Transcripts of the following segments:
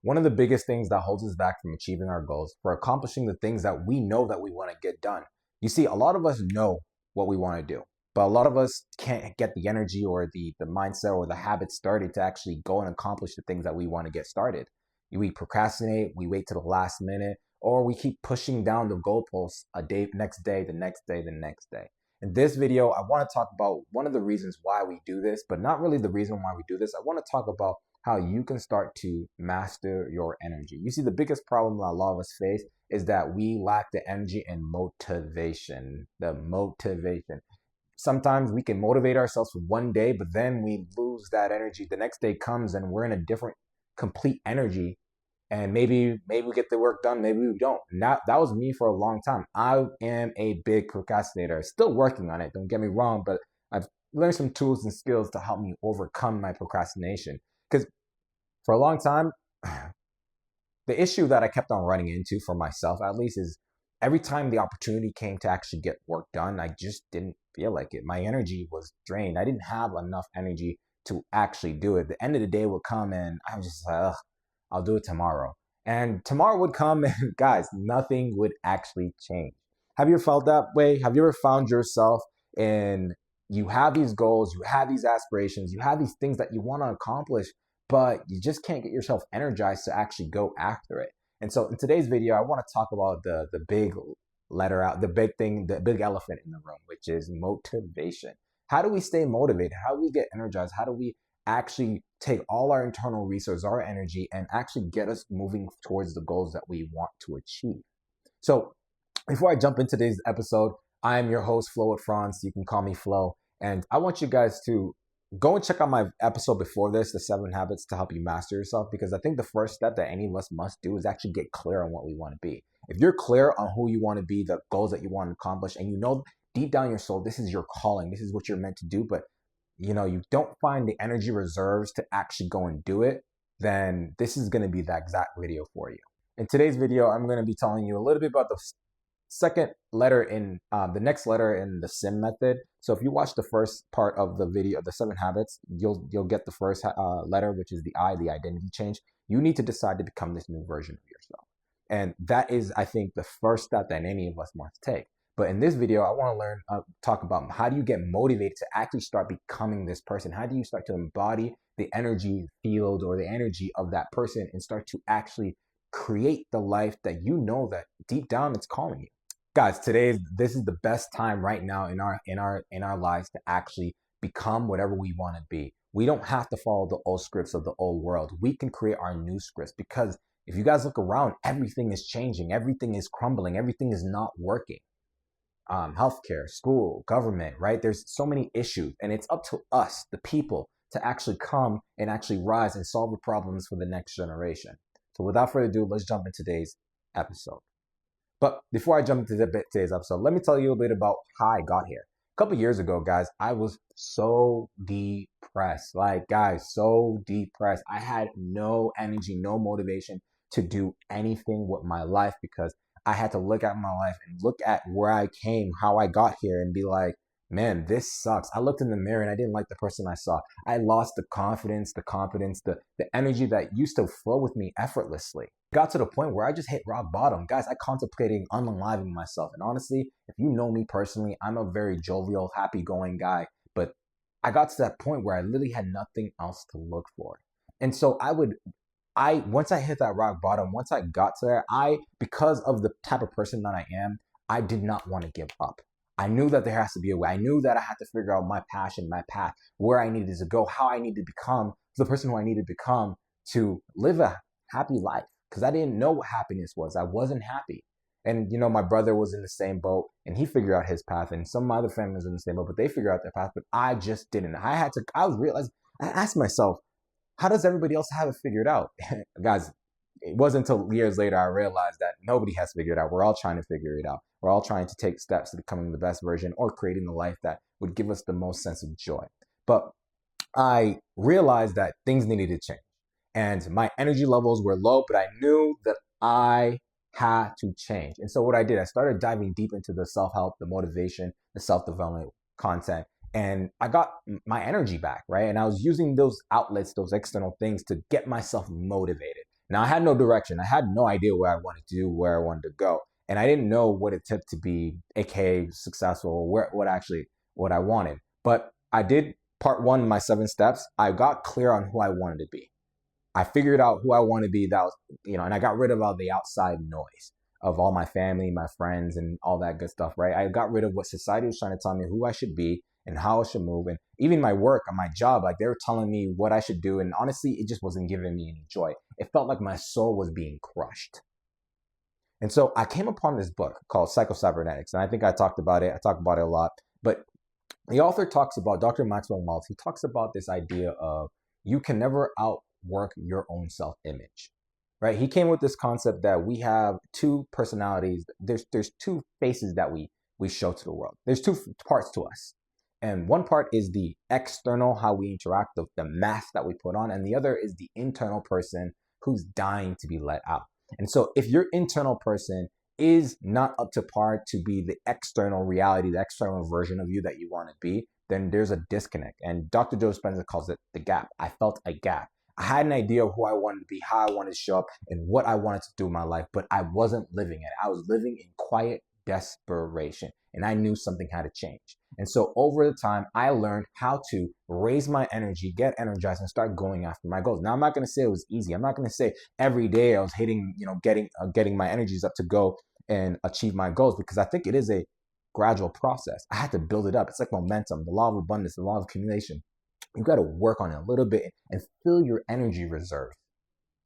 One of the biggest things that holds us back from achieving our goals, for accomplishing the things that we know that we want to get done. You see, a lot of us know what we want to do, but a lot of us can't get the energy or the mindset or the habit started to actually go and accomplish the things that we want to get started. We procrastinate, we wait to the last minute, or we keep pushing down the goalposts a day, next day, the next day, the next day. In this video, I want to talk about one of the reasons why we do this, but not really the reason why we do this. I want to talk about how you can start to master your energy. You see, the biggest problem that a lot of us face is that we lack the energy and motivation. The motivation. Sometimes we can motivate ourselves for one day, but then we lose that energy. The next day comes and we're in a different, complete energy. And maybe we get the work done, maybe we don't. And that was me for a long time. I am a big procrastinator, still working on it, don't get me wrong, but I've learned some tools and skills to help me overcome my procrastination. Because for a long time, the issue that I kept on running into for myself, at least, is every time the opportunity came to actually get work done, I just didn't feel like it. My energy was drained. I didn't have enough energy to actually do it. The end of the day would come and I was just like, ugh, I'll do it tomorrow. And tomorrow would come and guys, nothing would actually change. Have you ever felt that way? Have you ever found yourself in, you have these goals, you have these aspirations, you have these things that you want to accomplish, but you just can't get yourself energized to actually go after it? And so in today's video, I want to talk about the big letter out, the big thing, the big elephant in the room, which is motivation. How do we stay motivated? How do we get energized? How do we actually take all our internal resources, our energy, and actually get us moving towards the goals that we want to achieve? So before I jump into today's episode, I am your host, Flo with France. You can call me Flo. And I want you guys to go and check out my episode before this, the 7 habits to help you master yourself, because I think the first step that any of us must do is actually get clear on what we want to be. If you're clear on who you want to be, the goals that you want to accomplish, and you know deep down your soul, this is your calling, this is what you're meant to do, but you don't find the energy reserves to actually go and do it, then this is going to be that exact video for you. In today's video, I'm going to be telling you a little bit about the second letter in the next letter in the SIM method. So if you watch the first part of the video, the 7 habits, you'll get the first letter, which is the I, the identity change. You need to decide to become this new version of yourself. And that is, I think, the first step that any of us must take. But in this video, I want to talk about how do you get motivated to actually start becoming this person? How do you start to embody the energy field or the energy of that person and start to actually create the life that you know that deep down it's calling you? Guys, this is the best time right now in our lives to actually become whatever we want to be. We don't have to follow the old scripts of the old world. We can create our new scripts, because if you guys look around, everything is changing, everything is crumbling, everything is not working. Healthcare, school, government, right? There's so many issues, and it's up to us, the people, to actually come and actually rise and solve the problems for the next generation. So without further ado, let's jump into today's episode. But before I jump into today's episode, let me tell you a bit about how I got here. A couple years ago, guys, I was so depressed. Like, guys, so depressed. I had no energy, no motivation to do anything with my life, because I had to look at my life and look at where I came, how I got here, and be like, man, this sucks. I looked in the mirror and I didn't like the person I saw. I lost the confidence, the competence, the energy that used to flow with me effortlessly. Got to the point where I just hit rock bottom. Guys, I contemplated unaliving myself. And honestly, if you know me personally, I'm a very jovial, happy-going guy. But I got to that point where I literally had nothing else to look for. And so once I hit that rock bottom, once I got to there, because of the type of person that I am, I did not want to give up. I knew that there has to be a way. I knew that I had to figure out my passion, my path, where I needed to go, how I needed to become the person who I needed to become to live a happy life. Because I didn't know what happiness was. I wasn't happy. And, my brother was in the same boat, and he figured out his path, and some of my other families were in the same boat, but they figured out their path, but I just didn't. I asked myself, how does everybody else have it figured out? Guys, it wasn't until years later I realized that nobody has figured it out. We're all trying to figure it out. We're all trying to take steps to becoming the best version or creating the life that would give us the most sense of joy. But I realized that things needed to change. And my energy levels were low, but I knew that I had to change. And so what I did, I started diving deep into the self-help, the motivation, the self-development content. And I got my energy back, right? And I was using those outlets, those external things to get myself motivated. Now, I had no direction. I had no idea where I wanted to do, where I wanted to go. And I didn't know what it took to be AKA successful, or what I wanted. But I did part one, my 7 steps. I got clear on who I wanted to be. I figured out who I want to be. That was, and I got rid of all the outside noise of all my family, my friends, and all that good stuff, right? I got rid of what society was trying to tell me who I should be and how I should move. And even my work and my job, like, they were telling me what I should do. And honestly, it just wasn't giving me any joy. It felt like my soul was being crushed. And so I came upon this book called Psycho-Cybernetics. And I think I talked about it. I talk about it a lot. But the author talks about, Dr. Maxwell Maltz, he talks about this idea of you can never outwork your own self-image, right? He came with this concept that we have two personalities. There's two faces that we show to the world. There's two parts to us. And one part is the external, how we interact, the mask that we put on. And the other is the internal person who's dying to be let out. And so if your internal person is not up to par to be the external reality, the external version of you that you want to be, then there's a disconnect. And Dr. Joe Dispenza calls it the gap. I felt a gap. I had an idea of who I wanted to be, how I wanted to show up, and what I wanted to do in my life, but I wasn't living it. I was living in quiet desperation, and I knew something had to change. And so over the time, I learned how to raise my energy, get energized, and start going after my goals. Now, I'm not going to say it was easy. I'm not going to say every day I was hitting, getting my energies up to go and achieve my goals, because I think it is a gradual process. I had to build it up. It's like momentum, the law of abundance, the law of accumulation. You got to work on it a little bit and fill your energy reserve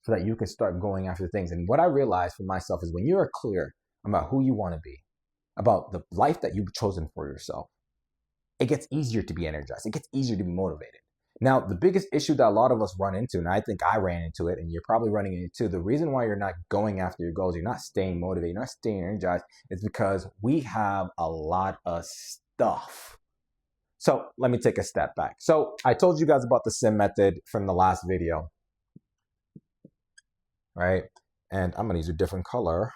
so that you can start going after things. And what I realized for myself is when you are clear about who you want to be, about the life that you've chosen for yourself, it gets easier to be energized. It gets easier to be motivated. Now, the biggest issue that a lot of us run into, and I think I ran into it, and you're probably running into it too, the reason why you're not going after your goals, you're not staying motivated, you're not staying energized, is because we have a lot of stuff. So let me take a step back. So I told you guys about the SIM method from the last video, right? And I'm going to use a different color.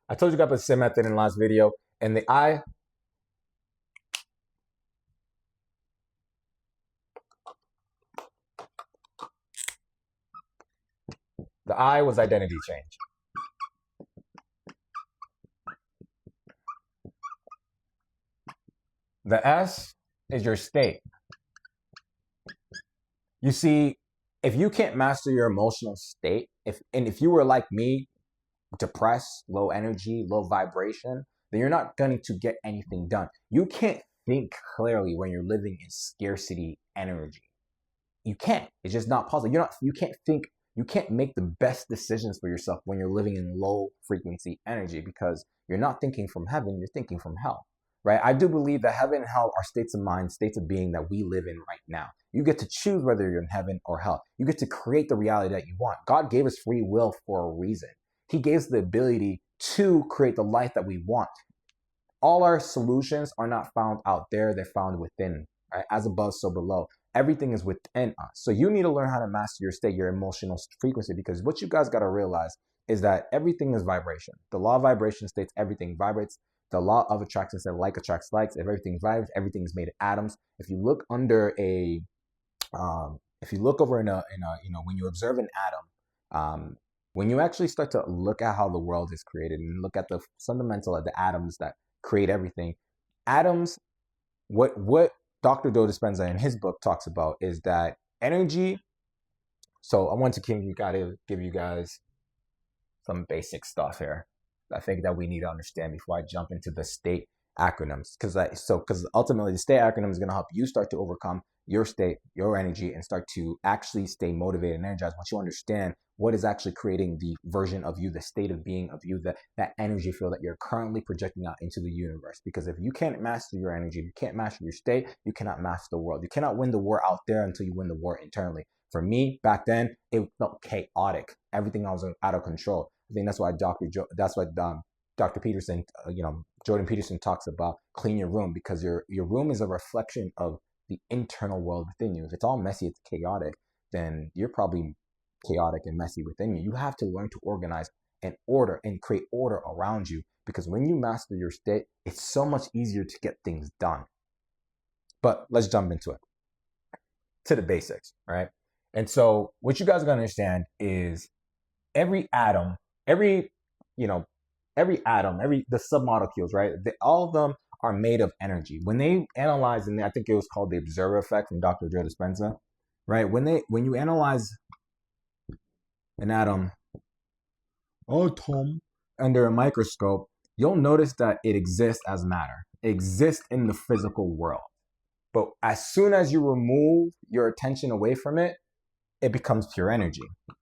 I told you about the SIM method in the last video, and the I was identity change. The S is your state. You see, if you can't master your emotional state, if you were like me, depressed, low energy, low vibration, then you're not going to get anything done. You can't think clearly when you're living in scarcity energy. You can't. It's just not possible. You can't make the best decisions for yourself when you're living in low frequency energy, because you're not thinking from heaven, you're thinking from hell. Right? I do believe that heaven and hell are states of mind, states of being that we live in right now. You get to choose whether you're in heaven or hell. You get to create the reality that you want. God gave us free will for a reason. He gave us the ability to create the life that we want. All our solutions are not found out there. They're found within, right? As above, so below. Everything is within us. So you need to learn how to master your state, your emotional frequency, because what you guys got to realize is that everything is vibration. The law of vibration states everything vibrates. The law of attraction says like attracts likes. If everything vibrates, everything is made of atoms. If you look under if you look over when you observe an atom, when you actually start to look at how the world is created and look at the fundamental of the atoms that create everything, atoms, what Dr. Joe Dispenza in his book talks about is that energy. So I want to give you guys some basic stuff here. I think that we need to understand before I jump into the state acronyms, because ultimately the state acronym is going to help you start to overcome your state, your energy, and start to actually stay motivated and energized once you understand what is actually creating the version of you, the state of being of you, that energy field that you're currently projecting out into the universe. Because if you can't master your energy, if you can't master your state, you cannot master the world. You cannot win the war out there until you win the war internally. For me, back then, it felt chaotic. Everything was out of control. I think that's why Dr. Peterson, Jordan Peterson talks about clean your room, because your room is a reflection of the internal world within you. If it's all messy, it's chaotic, then you're probably chaotic and messy within you. You have to learn to organize and order and create order around you, because when you master your state, it's so much easier to get things done. But let's jump into it, to the basics, right? And so what you guys are going to understand is every atom, every, you know, every atom, the submolecules, right? All of them are made of energy. When they analyze, and I think it was called the observer effect from Dr. Joe Dispenza, right? When you analyze an atom under a microscope, you'll notice that it exists as matter. It exists in the physical world. But as soon as you remove your attention away from it, it becomes pure energy.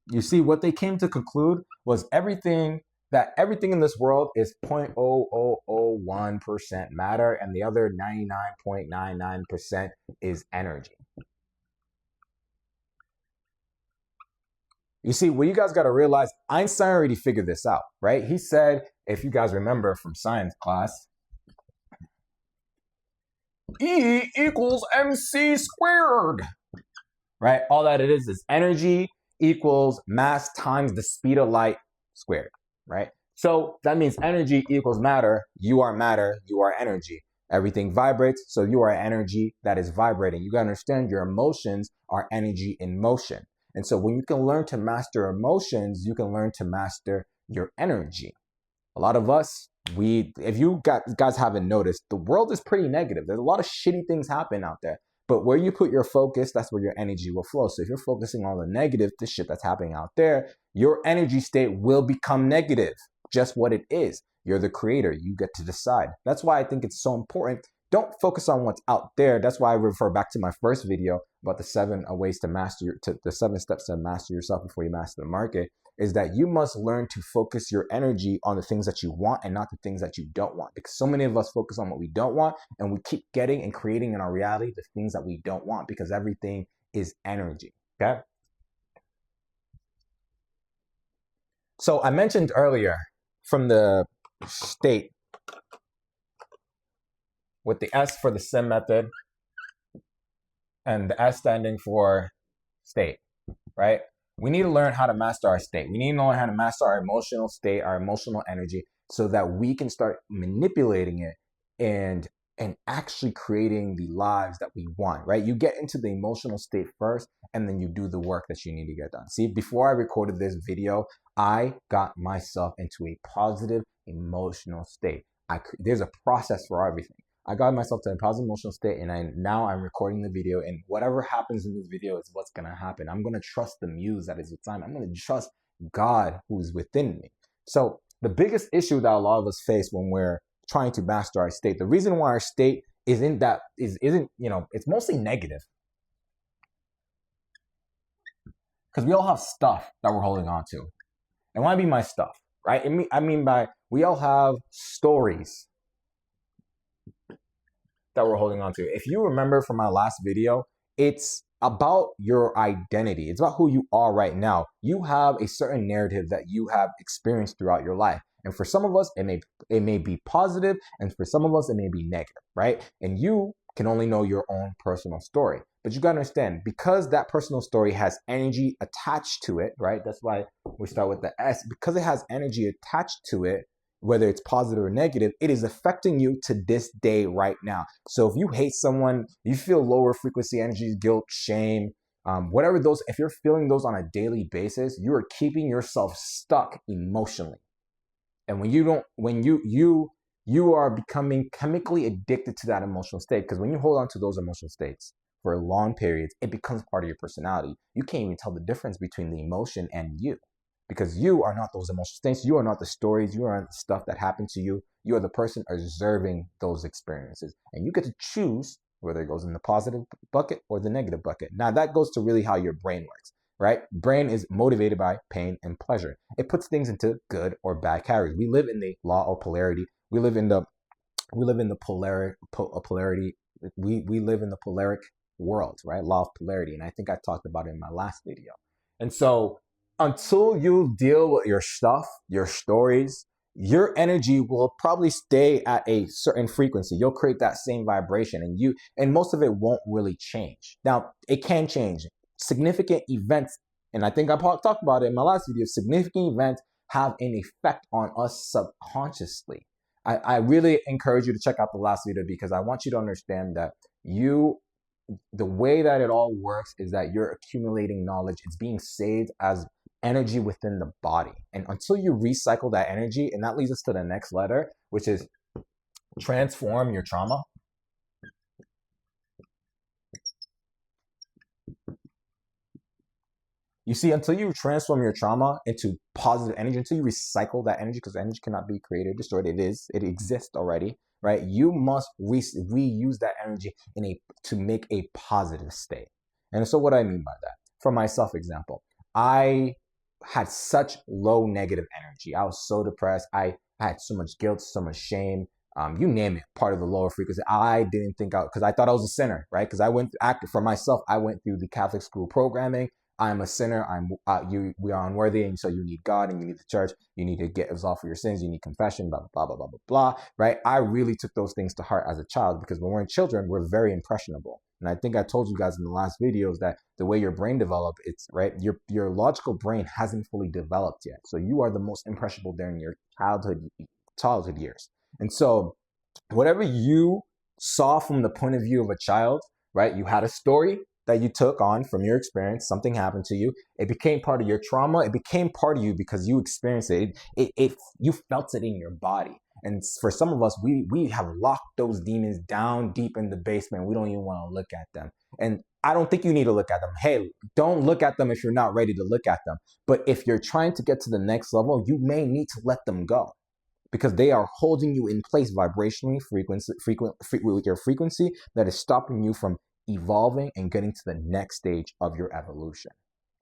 You see, what they came to conclude was everything in this world is 0.0001% matter, and the other 99.99% is energy. You see, what you guys got to realize, Einstein already figured this out, right? He said, if you guys remember from science class, E equals mc squared, right? All that it is energy equals mass times the speed of light squared, right? So that means energy equals matter. You are energy. Everything vibrates, so you are energy that is vibrating. You gotta understand your emotions are energy in motion. And so when you can learn to master emotions, you can learn to master your energy. A lot of us, if you guys haven't noticed, the world is pretty negative. There's a lot of shitty things happening out there. But where you put your focus, that's where your energy will flow. So if you're focusing on the negative, the shit that's happening out there, your energy state will become negative. Just what it is. You're the creator. You get to decide. That's why I think it's so important. Don't focus on what's out there. That's why I refer back to my first video about the 7 ways to master the 7 steps to master yourself before you master the market, is that you must learn to focus your energy on the things that you want and not the things that you don't want. Because so many of us focus on what we don't want, and we keep getting and creating in our reality the things that we don't want, because everything is energy, okay? So I mentioned earlier from the state with the S for the SIM method and the S standing for state, right? We need to learn how to master our state. We need to learn how to master our emotional state, our emotional energy, so that we can start manipulating it and actually creating the lives that we want, right? You get into the emotional state first, and then you do the work that you need to get done. See, before I recorded this video, I got myself into a positive emotional state. There's a process for everything. I got myself to a positive emotional state, and now I'm recording the video, and whatever happens in this video is what's going to happen. I'm going to trust the muse that is within me. I'm going to trust God who is within me. So the biggest issue that a lot of us face when we're trying to master our state, the reason why our state isn't, it's mostly negative, because we all have stuff that we're holding on to. And what I mean by stuff, right? I mean by, we all have stories that we're holding on to. If you remember from my last video, it's about your identity. It's about who you are right now. You have a certain narrative that you have experienced throughout your life. And for some of us, it may be positive, and for some of us, it may be negative, right? And you can only know your own personal story. But you gotta understand, because that personal story has energy attached to it, right? That's why we start with the S. Because it has energy attached to it, whether it's positive or negative, it is affecting you to this day right now. So if you hate someone, you feel lower frequency energies, guilt, shame, whatever those, if you're feeling those on a daily basis, you are keeping yourself stuck emotionally. And when you are becoming chemically addicted to that emotional state, because when you hold on to those emotional states for long periods, it becomes part of your personality. You can't even tell the difference between the emotion and you. Because you are not those emotional states. You are not the stories. You are not the stuff that happened to you. You are the person observing those experiences. And you get to choose whether it goes in the positive bucket or the negative bucket. Now, that goes to really how your brain works, right? Brain is motivated by pain and pleasure. It puts things into good or bad categories. We live in the law of polarity. We live in the polarity. We live in the polaric world, right? Law of polarity. And I think I talked about it in my last video. And so until you deal with your stuff, your stories, your energy will probably stay at a certain frequency. You'll create that same vibration, and most of it won't really change. Now, it can change. Significant events, and I think I talked about it in my last video, significant events have an effect on us subconsciously. I really encourage you to check out the last video, because I want you to understand that the way that it all works is that you're accumulating knowledge. It's being saved as energy within the body. And until you recycle that energy, and that leads us to the next letter, which is transform your trauma. You see, until you transform your trauma into positive energy, until you recycle that energy, because energy cannot be created or destroyed, it exists already, right? You must reuse that energy to make a positive state. And so what I mean by that, for myself example, I had such low negative energy. I was so depressed. I had so much guilt, so much shame, you name it, part of the lower frequency. I didn't think out because I thought I was a sinner, right? Because for myself, I went through the Catholic school programming. I'm a sinner. We are unworthy, and so you need God, and you need the church. You need to get absolved for your sins. You need confession. Blah blah blah blah blah blah. Right? I really took those things to heart as a child because when we're children, we're very impressionable. And I think I told you guys in the last videos that the way your brain developed, it's right. Your logical brain hasn't fully developed yet, so you are the most impressionable during your childhood years. And so, whatever you saw from the point of view of a child, right? You had a story that you took on from your experience. Something happened to you. It became part of your trauma. It became part of you because you experienced it. You felt it in your body. And for some of us, we have locked those demons down deep in the basement. We don't even want to look at them. And I don't think you need to look at them. Hey, don't look at them if you're not ready to look at them. But if you're trying to get to the next level, you may need to let them go, because they are holding you in place vibrationally, with your frequency that is stopping you from evolving and getting to the next stage of your evolution.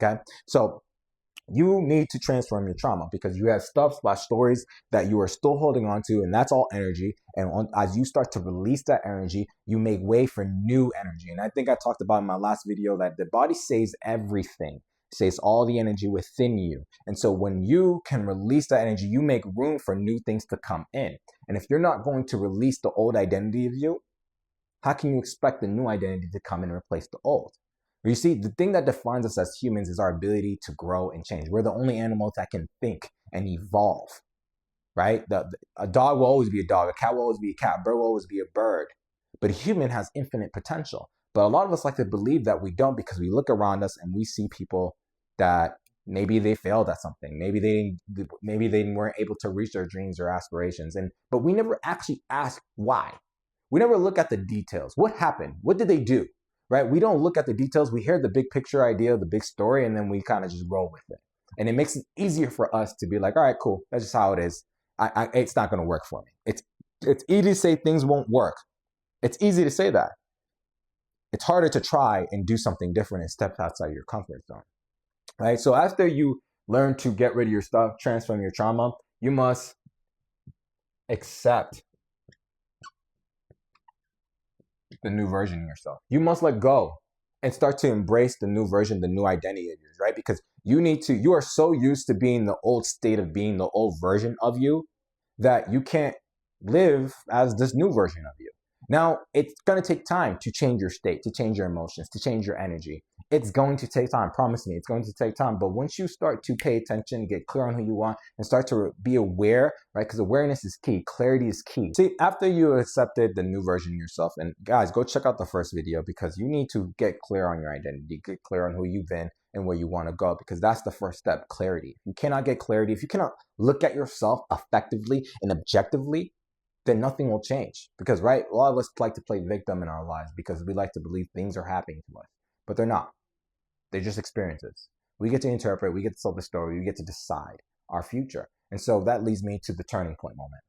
Okay, so you need to transform your trauma because you have stories that you are still holding on to, and that's all energy. And as you start to release that energy, you make way for new energy. And I think I talked about in my last video that the body saves everything, saves all the energy within you. And so when you can release that energy, you make room for new things to come in. And if you're not going to release the old identity of you, how can you expect the new identity to come and replace the old? You see, the thing that defines us as humans is our ability to grow and change. We're the only animals that can think and evolve, right? A dog will always be a dog. A cat will always be a cat. A bird will always be a bird. But a human has infinite potential. But a lot of us like to believe that we don't, because we look around us and we see people that maybe they failed at something. Maybe they weren't able to reach their dreams or aspirations. But we never actually ask why. We never look at the details. What happened? What did they do? Right? We don't look at the details. We hear the big picture idea, the big story, and then we kind of just roll with it. And it makes it easier for us to be like, all right, cool. That's just how it is. It's not going to work for me. It's easy to say things won't work. It's easy to say that. It's harder to try and do something different and step outside your comfort zone. Right? So after you learn to get rid of your stuff, transform your trauma, you must accept the new version of yourself. You must let go and start to embrace the new version, the new identity of yours, right? Because you are so used to being the old state of being, the old version of you, that you can't live as this new version of you. Now, it's going to take time to change your state, to change your emotions, to change your energy. It's going to take time. Promise me, it's going to take time. But once you start to pay attention, get clear on who you want, and start to be aware, right? Because awareness is key. Clarity is key. See, after you accepted the new version of yourself, and guys, go check out the first video, because you need to get clear on your identity, get clear on who you've been and where you want to go, because that's the first step, clarity. If you cannot get clarity, if you cannot look at yourself effectively and objectively, then nothing will change. Because, right, a lot of us like to play victim in our lives because we like to believe things are happening to us, but they're not. They're just experiences. We get to interpret, we get to tell the story, we get to decide our future. And so that leads me to the turning point moment.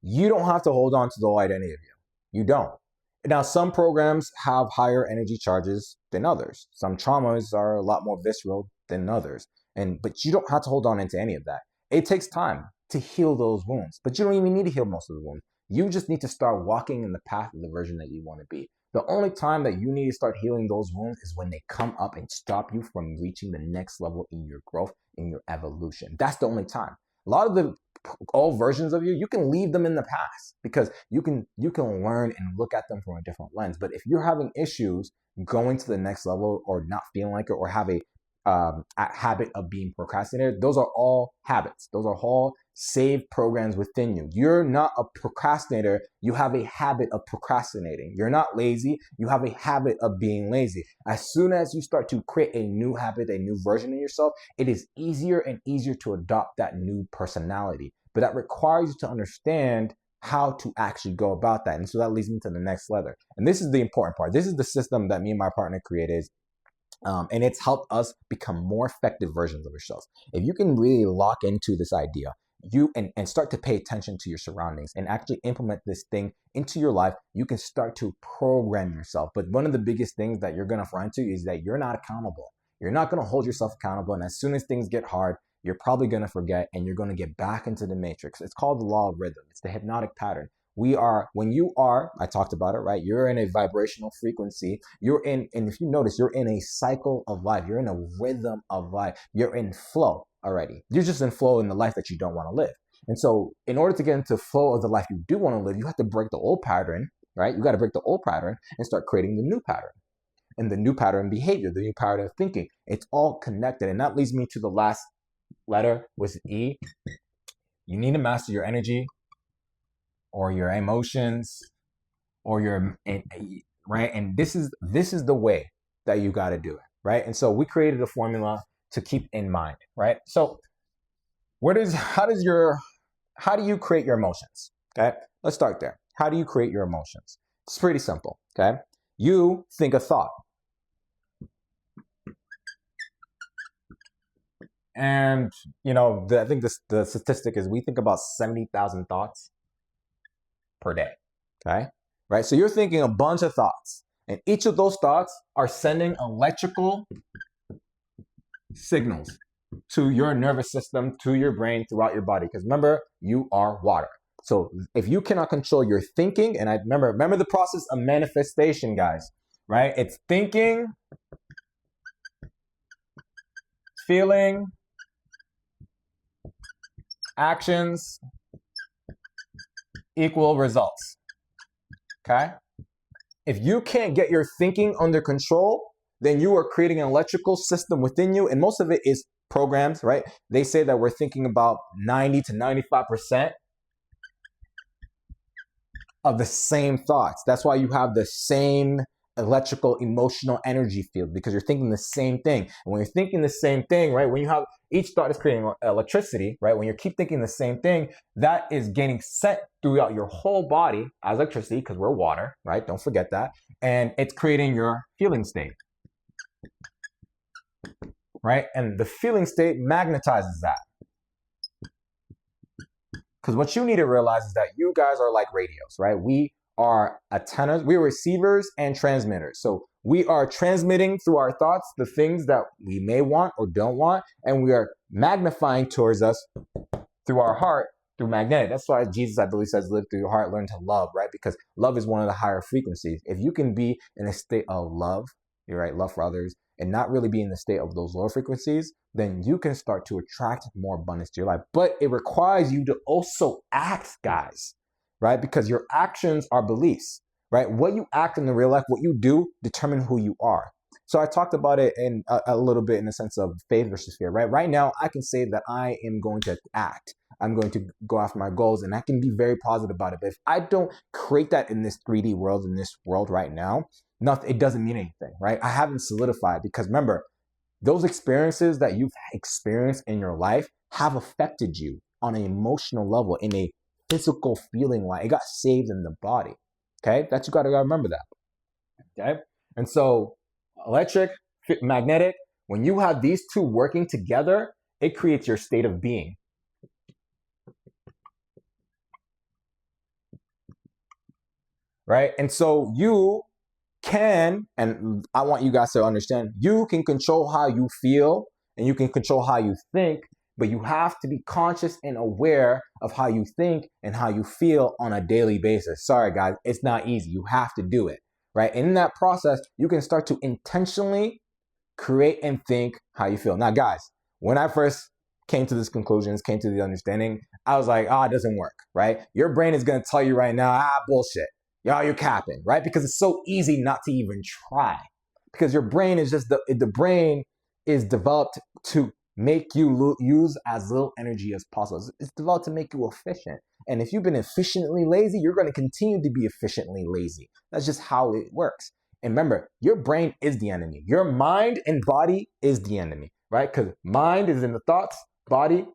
You don't have to hold on to the old identity of you. You don't. Now, some programs have higher energy charges than others. Some traumas are a lot more visceral than others. But you don't have to hold on into any of that. It takes time to heal those wounds, but you don't even need to heal most of the wounds. You just need to start walking in the path of the version that you want to be. The only time that you need to start healing those wounds is when they come up and stop you from reaching the next level in your growth, in your evolution. That's the only time. A lot of the old versions of you can leave them in the past, because you can learn and look at them from a different lens. But if you're having issues going to the next level, or not feeling like it, or have a habit of being procrastinator, those are all habits. Those are all saved programs within you. You're not a procrastinator. You have a habit of procrastinating. You're not lazy. You have a habit of being lazy. As soon as you start to create a new habit, a new version of yourself, it is easier and easier to adopt that new personality. But that requires you to understand how to actually go about that. And so that leads me to the next letter. And this is the important part. This is the system that me and my partner created. And it's helped us become more effective versions of ourselves. If you can really lock into this idea, and start to pay attention to your surroundings and actually implement this thing into your life, you can start to program yourself. But one of the biggest things that you're going to run into is that you're not accountable. You're not going to hold yourself accountable. And as soon as things get hard, you're probably going to forget and you're going to get back into the matrix. It's called the law of rhythm. It's the hypnotic pattern. I talked about it, right? You're in a vibrational frequency. And if you notice, you're in a cycle of life. You're in a rhythm of life. You're in flow already. You're just in flow in the life that you don't want to live. And so in order to get into flow of the life you do want to live, you have to break the old pattern, right? You got to break the old pattern and start creating the new pattern. And the new pattern behavior, the new pattern of thinking. It's all connected. And that leads me to the last letter, which is E. You need to master your energy or your emotions or right? And this is the way that you got to do it, right? And so we created a formula to keep in mind, right? So how do you create your emotions? Okay, let's start there. How do you create your emotions? It's pretty simple. Okay, you think a thought, and I think the statistic is we think about 70,000 thoughts per day. Okay, right? So you're thinking a bunch of thoughts, and each of those thoughts are sending electrical signals to your nervous system, to your brain, throughout your body. Because remember, you are water. So if you cannot control your thinking, and remember the process of manifestation, guys, right? It's thinking, feeling, actions equal results. Okay? If you can't get your thinking under control, then you are creating an electrical system within you, and most of it is programs, right? They say that we're thinking about 90 to 95% of the same thoughts. That's why you have the same electrical emotional energy field, because you're thinking the same thing. And when you're thinking the same thing, right, when you have each thought is creating electricity, right? When you keep thinking the same thing, that is getting sent throughout your whole body as electricity, because we're water, right? Don't forget that. And it's creating your feeling state, right? And the feeling state magnetizes that. Because what you need to realize is that you guys are like radios, right? We are antennas, we're receivers and transmitters. So we are transmitting through our thoughts the things that we may want or don't want, and we are magnifying towards us through our heart, through magnetic. That's why Jesus, I believe, says, live through your heart, learn to love, right? Because love is one of the higher frequencies. If you can be in a state of love, you're right, love for others, and not really be in the state of those lower frequencies, then you can start to attract more abundance to your life. But it requires you to also act, guys, right? Because your actions are beliefs, right? What you act in the real life, what you do, determine who you are. So I talked about it in a little bit in the sense of faith versus fear, right? Right now, I can say that I am going to act. I'm going to go after my goals, and I can be very positive about it. But if I don't create that in this 3D world, in this world right now, it doesn't mean anything, right? I haven't solidified, because remember, those experiences that you've experienced in your life have affected you on an emotional level, in a physical feeling, like it got saved in the body. Okay, you gotta remember that. Okay, and so electric, magnetic, when you have these two working together, it creates your state of being. Right, and so you can, and I want you guys to understand, you can control how you feel and you can control how you think, but you have to be conscious and aware of how you think and how you feel on a daily basis. Sorry, guys, it's not easy. You have to do it, right? And in that process, you can start to intentionally create and think how you feel. Now, guys, when I first came to these conclusions, came to the understanding, I was like, it doesn't work, right? Your brain is going to tell you right now, bullshit. You're capping, right? Because it's so easy not to even try. Because your brain is just, the brain is developed to make you use as little energy as possible. It's developed to make you efficient. And if you've been efficiently lazy, you're going to continue to be efficiently lazy. That's just how it works. And remember, your brain is the enemy. Your mind and body is the enemy, right? Because mind is in the thoughts, body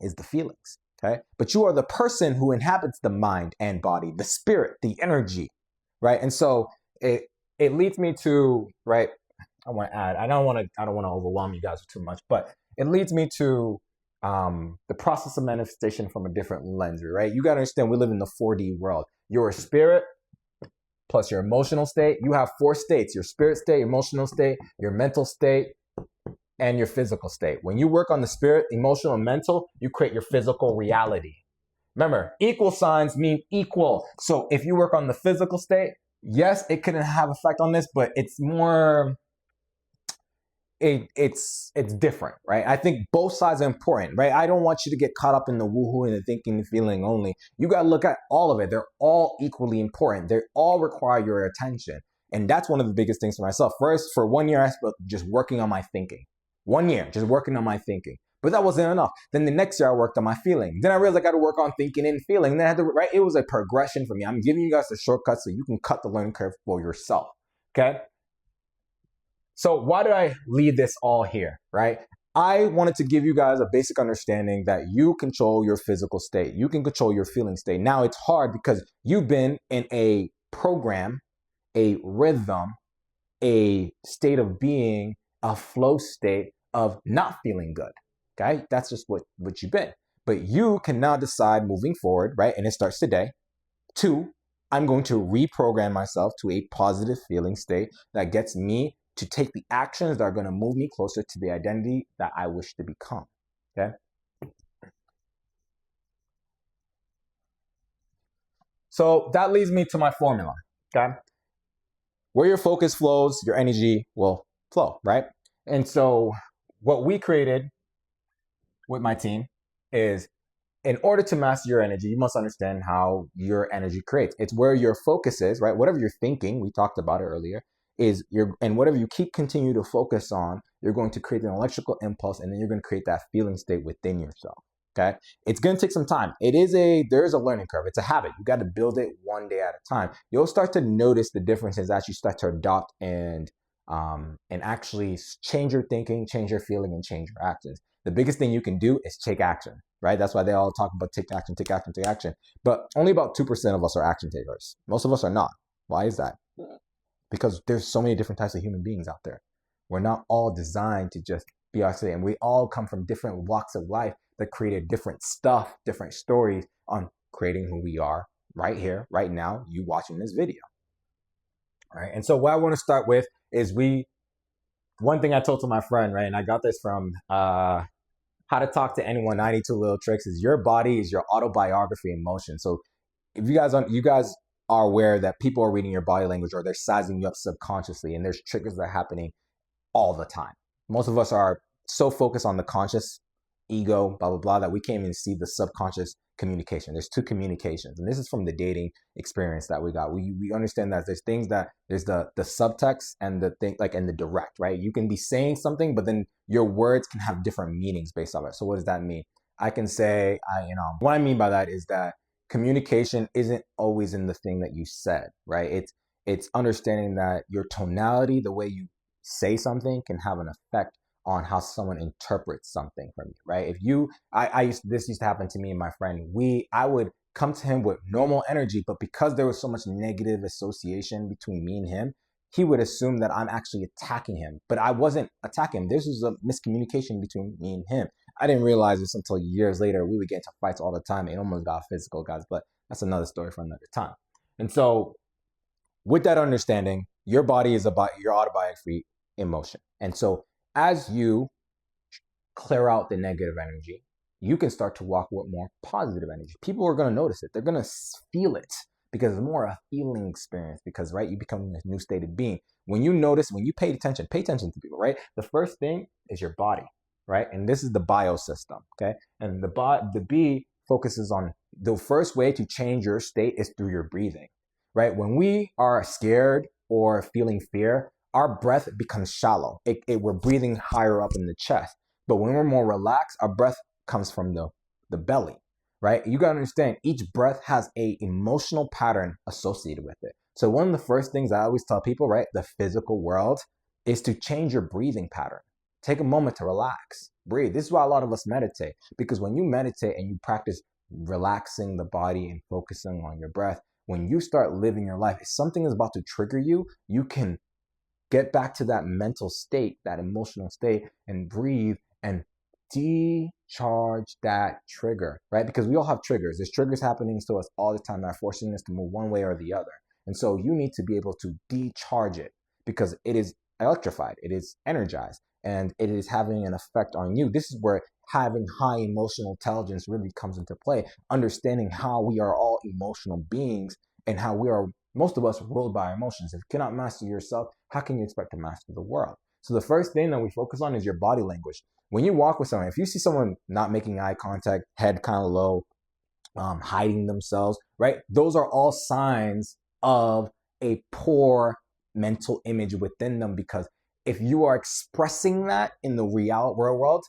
is the feelings, okay? But you are the person who inhabits the mind and body, the spirit, the energy, right? And so it leads me to, right, I want to add, I don't want to overwhelm you guys with too much, but it leads me to the process of manifestation from a different lens, right? You got to understand we live in the 4D world. You're a spirit plus your emotional state. You have 4 states: your spirit state, your emotional state, your mental state, and your physical state. When you work on the spirit, emotional, and mental, you create your physical reality. Remember, equal signs mean equal. So if you work on the physical state, yes, it can have effect on this, but it's more, it's different, right? I think both sides are important, right? I don't want you to get caught up in the woohoo and the thinking and feeling only. You got to look at all of it. They're all equally important. They all require your attention. And that's one of the biggest things for myself. First, for 1 year, I spent just working on my thinking. 1 year, just working on my thinking. But that wasn't enough. Then the next year I worked on my feeling. Then I realized I got to work on thinking and feeling. And then I had to, right? It was a progression for me. I'm giving you guys the shortcut so you can cut the learning curve for yourself. Okay? So why did I lead this all here, right? I wanted to give you guys a basic understanding that you control your physical state. You can control your feeling state. Now it's hard because you've been in a program, a rhythm, a state of being, a flow state of not feeling good. Okay, that's just what you've been. But you can now decide moving forward, right? And it starts today. 2, I'm going to reprogram myself to a positive feeling state that gets me to take the actions that are going to move me closer to the identity that I wish to become. Okay. So that leads me to my formula. Okay. Where your focus flows, your energy will flow, right? And so what we created with my team is, in order to master your energy, you must understand how your energy creates. It's where your focus is, right? Whatever you're thinking, we talked about it earlier, and whatever you continue to focus on, you're going to create an electrical impulse, and then you're going to create that feeling state within yourself. Okay. It's going to take some time. There is a learning curve. It's a habit. You got to build it one day at a time. You'll start to notice the differences as you start to adopt and actually change your thinking, change your feeling, and change your actions. The biggest thing you can do is take action, right? That's why they all talk about take action, take action, take action. But only about 2% of us are action takers. Most of us are not. Why is that? Because there's so many different types of human beings out there. We're not all designed to just be ourselves, and we all come from different walks of life that created different stuff, different stories on creating who we are right here, right now, you watching this video. All right. And so what I want to start with is one thing I told to my friend, right, and I got this from How to Talk to Anyone, 92 Little Tricks, is your body is your autobiography in motion. So if you guys are aware that people are reading your body language, or they're sizing you up subconsciously, and there's triggers that are happening all the time. Most of us are so focused on the conscious ego, blah, blah, blah, that we can't even see the subconscious communication. There's 2 communications. And this is from the dating experience that we got. We understand that there's things that there's the subtext and the thing, like, and the direct, right? You can be saying something, but then your words can have different meanings based on it. So what does that mean? I can say, what I mean by that is that communication isn't always in the thing that you said, right? It's understanding that your tonality, the way you say something, can have an effect on how someone interprets something from you, right? If this used to happen to me and my friend. I would come to him with normal energy, but because there was so much negative association between me and him, he would assume that I'm actually attacking him, but I wasn't attacking him. This was a miscommunication between me and him. I didn't realize this until years later. We would get into fights all the time. It almost got physical, guys, but that's another story for another time. And so with that understanding, your body is about your autobiography in motion. And so as you clear out the negative energy, you can start to walk with more positive energy. People are going to notice it. They're going to feel it, because it's more a feeling experience, because, right, you become a new state of being. When you notice, when you pay attention to people, right? The first thing is your body, right? And this is the biosystem, okay? And the B focuses on the first way to change your state is through your breathing, right? When we are scared or feeling fear, our breath becomes shallow. We're breathing higher up in the chest. But when we're more relaxed, our breath comes from the belly, right? You got to understand each breath has a emotional pattern associated with it. So one of the first things I always tell people, right, the physical world, is to change your breathing pattern. Take a moment to relax, breathe. This is why a lot of us meditate, because when you meditate and you practice relaxing the body and focusing on your breath, when you start living your life, if something is about to trigger you, you can get back to that mental state, that emotional state, and breathe and decharge that trigger, right? Because we all have triggers. There's triggers happening to us all the time that are forcing us to move one way or the other. And so you need to be able to decharge it because it is electrified, it is energized, and it is having an effect on you. This is where having high emotional intelligence really comes into play, understanding how we are all emotional beings and how we are, most of us, ruled by emotions. If you cannot master yourself, how can you expect to master the world? So the first thing that we focus on is your body language. When you walk with someone, if you see someone not making eye contact, head kind of low, hiding themselves, right? Those are all signs of a poor mental image within them, because if you are expressing that in the real world,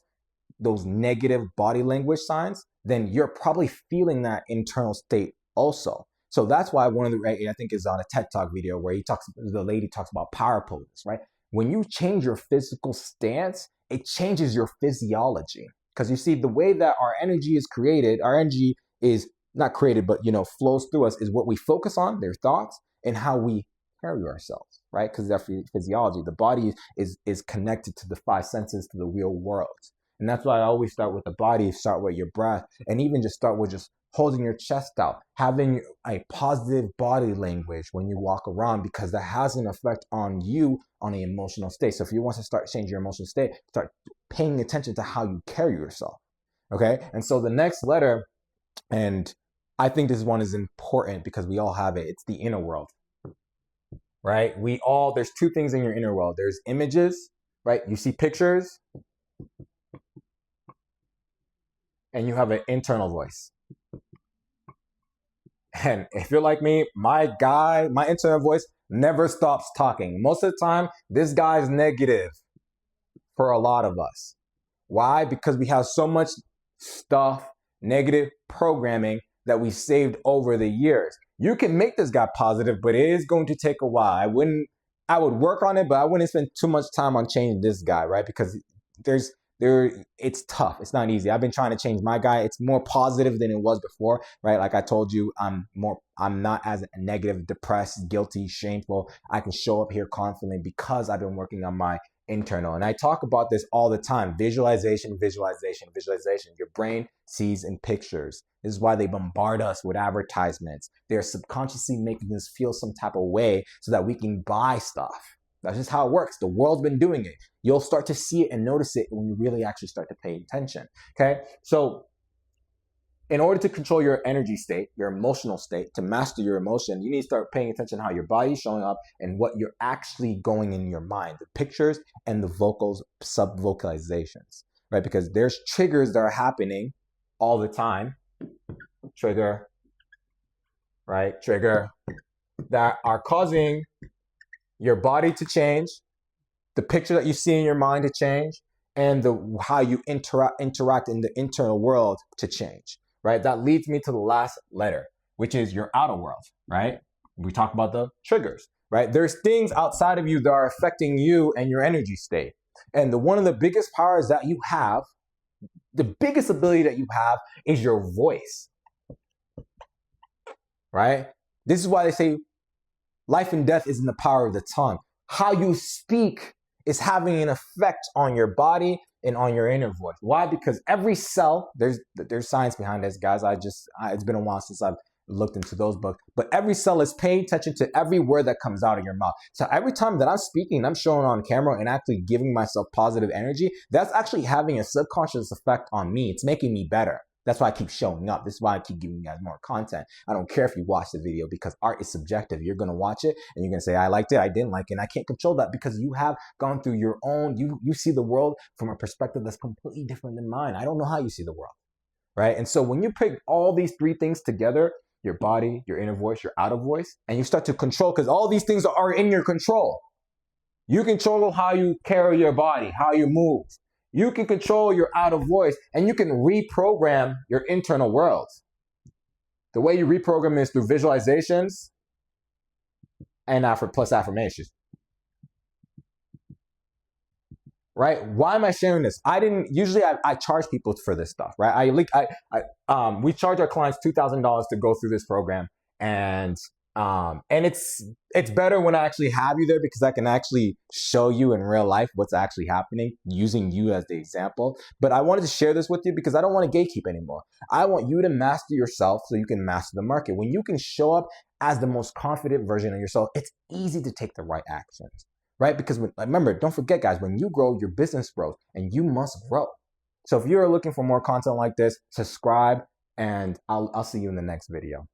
those negative body language signs, then you're probably feeling that internal state also. So that's why one of the, I think is on a TED Talk video where the lady talks about power poses, right? When you change your physical stance, it changes your physiology. Because you see, the way that our energy is created, our energy is not created, but, flows through us, is what we focus on, their thoughts, and how we carry ourselves, right? Because that's physiology. The body is connected to the five senses, to the real world. And that's why I always start with the body, start with your breath, and even just start with just holding your chest out, having a positive body language when you walk around, because that has an effect on you on an emotional state. So if you want to start changing your emotional state, start paying attention to how you carry yourself, okay? And so the next letter, and I think this one is important because we all have it, it's the inner world, right? There's two things in your inner world. There's images, right? You see pictures, and you have an internal voice. And if you're like me, my internal voice never stops talking. Most of the time, this guy's negative for a lot of us. Why? Because we have so much stuff, negative programming that we saved over the years. You can make this guy positive, but it is going to take a while. I would work on it, but I wouldn't spend too much time on changing this guy, right? Because it's tough. It's not easy. I've been trying to change my guy. It's more positive than it was before, right? Like I told you, I'm not as negative, depressed, guilty, shameful. I can show up here confidently because I've been working on my internal. And I talk about this all the time. Visualization, visualization, visualization. Your brain sees in pictures. This is why they bombard us with advertisements. They're subconsciously making us feel some type of way so that we can buy stuff. That's just how it works. The world's been doing it. You'll start to see it and notice it when you really actually start to pay attention. Okay? So in order to control your energy state, your emotional state, to master your emotion, you need to start paying attention to how your body's showing up and what you're actually going in your mind, the pictures and the vocals, sub-vocalizations, right? Because there's triggers that are happening all the time. Trigger, right? Trigger, that are causing your body to change, the picture that you see in your mind to change, and how you interact in the internal world to change, right? That leads me to the last letter, which is your outer world, right? We talk about the triggers, right? There's things outside of you that are affecting you and your energy state. And one of the biggest powers that you have, the biggest ability that you have, is your voice, right? This is why they say life and death is in the power of the tongue. How you speak is having an effect on your body and on your inner voice. Why? Because every cell, there's science behind this, guys. It's been a while since I've looked into those books, but every cell is paying attention to every word that comes out of your mouth. So every time that I'm speaking, I'm showing on camera and actually giving myself positive energy, that's actually having a subconscious effect on me. It's making me better. That's why I keep showing up. This is why I keep giving you guys more content. I don't care if you watch the video, because art is subjective. You're going to watch it and you're going to say, I liked it, I didn't like it. And I can't control that because you have gone through your own, you see the world from a perspective that's completely different than mine. I don't know how you see the world, right? And so when you pick all these three things together, your body, your inner voice, your outer voice, and you start to control, because all these things are in your control. You control how you carry your body, how you move. You can control your outer voice, and you can reprogram your internal world. The way you reprogram is through visualizations and plus affirmations. Right? Why am I sharing this? I charge people for this stuff, right? We charge our clients $2,000 to go through this program, and it's better when I actually have you there, because I can actually show you in real life what's actually happening using you as the example. But I wanted to share this with you because I don't want to gatekeep anymore. I want you to master yourself so you can master the market. When you can show up as the most confident version of yourself, it's easy to take the right actions. Right? Because remember, don't forget, guys, when you grow, your business grows, and you must grow. So if you're looking for more content like this, subscribe, and I'll see you in the next video.